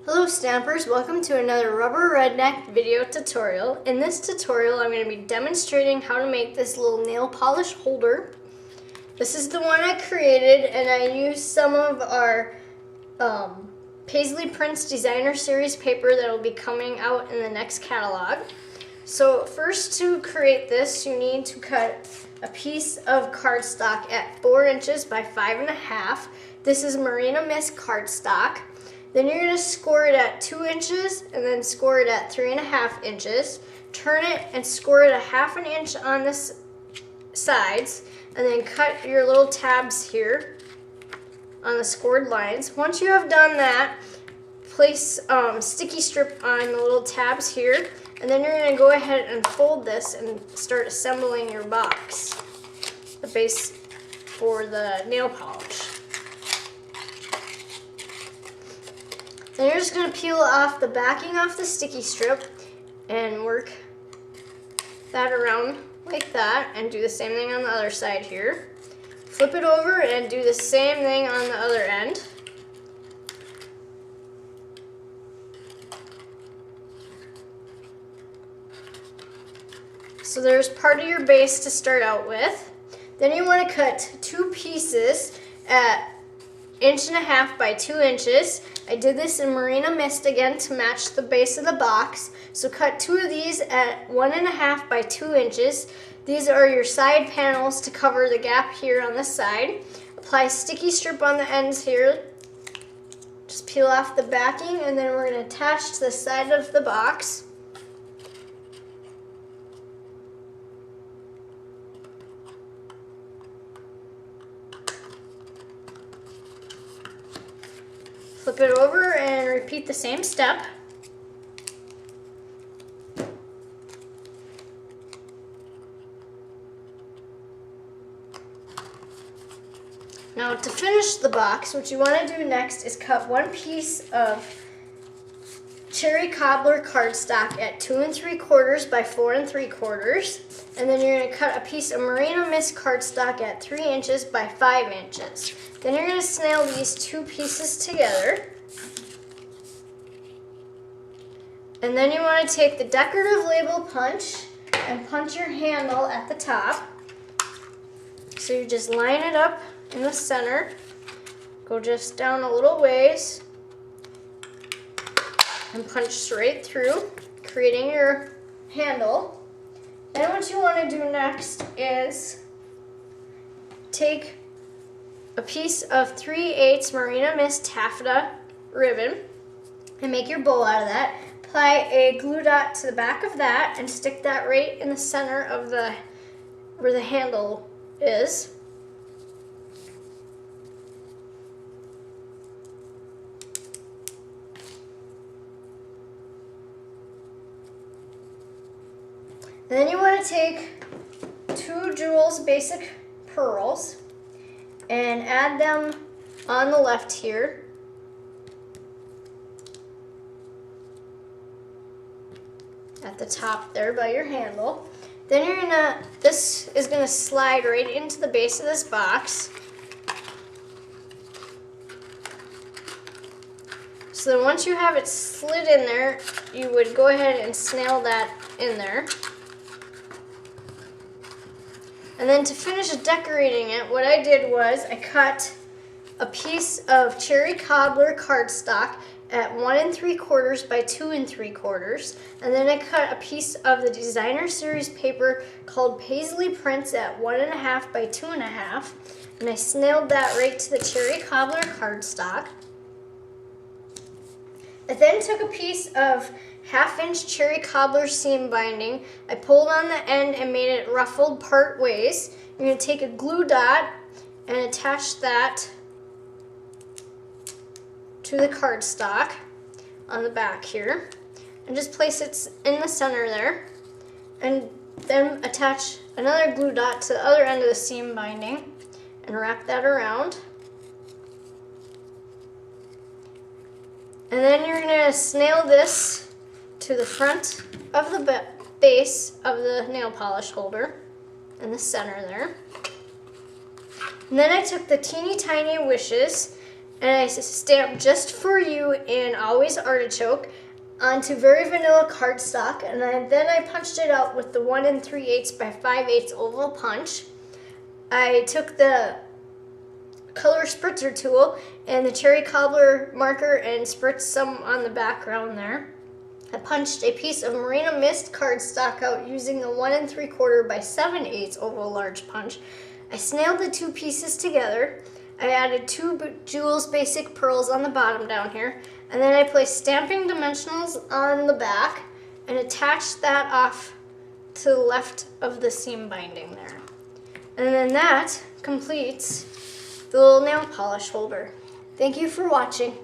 Hello Stampers, welcome to another rubber redneck video tutorial. In this tutorial I'm going to be demonstrating how to make this little nail polish holder. This is the one I created and I used some of our Paisley Prints Designer Series paper that will be coming out in the next catalog. So first, to create this you need to cut a piece of cardstock at 4 inches by 5.5. This is Merino Mist cardstock. Then you're going to score it at 2 inches and then score it at 3.5 inches. Turn it and score it a 1/2 inch on the sides and then cut your little tabs here on the scored lines. Once you have done that, place sticky strip on the little tabs here, and then you're going to go ahead and fold this and start assembling your box, the base for the nail polish. Then you're just going to peel off the backing off the sticky strip and work that around like that and do the same thing on the other side here. Flip it over and do the same thing on the other end. So there's part of your base to start out with. Then you want to cut 2 pieces at 1.5 by 2 inches. I did this in Merino Mist again to match the base of the box. So cut 2 of these at 1.5 by 2 inches. These are your side panels to cover the gap here on the side. Apply sticky strip on the ends here. Just peel off the backing and then we're going to attach to the side of the box. Flip it over and repeat the same step. Now to finish the box, what you want to do next is cut 1 piece of cherry cobbler cardstock at 2 3/4 by 4 3/4, and then you're going to cut a piece of Merino Mist cardstock at 3 inches by 5 inches. Then you're going to snail these 2 pieces together. And then you want to take the decorative label punch and punch your handle at the top. So you just line it up in the center, go just down a little ways, and punch straight through, creating your handle. Then what you want to do next is take a piece of 3/8 Merino Mist taffeta ribbon and make your bow out of that. Apply a glue dot to the back of that and stick that right in the center of where the handle is. Then you want to take 2 Jewels basic pearls and add them on the left here. At the top there by your handle. Then this is gonna slide right into the base of this box. So then once you have it slid in there, you would go ahead and snail that in there. And then to finish decorating it, what I did was I cut a piece of cherry cobbler cardstock at 1 3/4 by 2 3/4, and then I cut a piece of the Designer Series paper called Paisley Prints at 1.5 by 2.5, and I snailed that right to the cherry cobbler cardstock. I then took a piece of 1/2 inch cherry cobbler seam binding. I pulled on the end and made it ruffled part ways. You're going to take a glue dot and attach that to the cardstock on the back here, and just place it in the center there, and then attach another glue dot to the other end of the seam binding and wrap that around. And then you're going to snail this to the front of the base of the nail polish holder in the center there. And then I took the teeny tiny wishes and I stamped Just For You and Always Artichoke onto very vanilla cardstock, and then I punched it out with the 1 3/8 by 5/8 oval punch. I took the color spritzer tool and the cherry cobbler marker and spritzed some on the background there. I punched a piece of Marina Mist cardstock out using the 1 3/4 by 7/8 oval large punch. I snailed the two pieces together. I added 2 Jewels Basic Pearls on the bottom down here, and then I placed stamping dimensionals on the back and attached that off to the left of the seam binding there. And then that completes the little nail polish holder. Thank you for watching.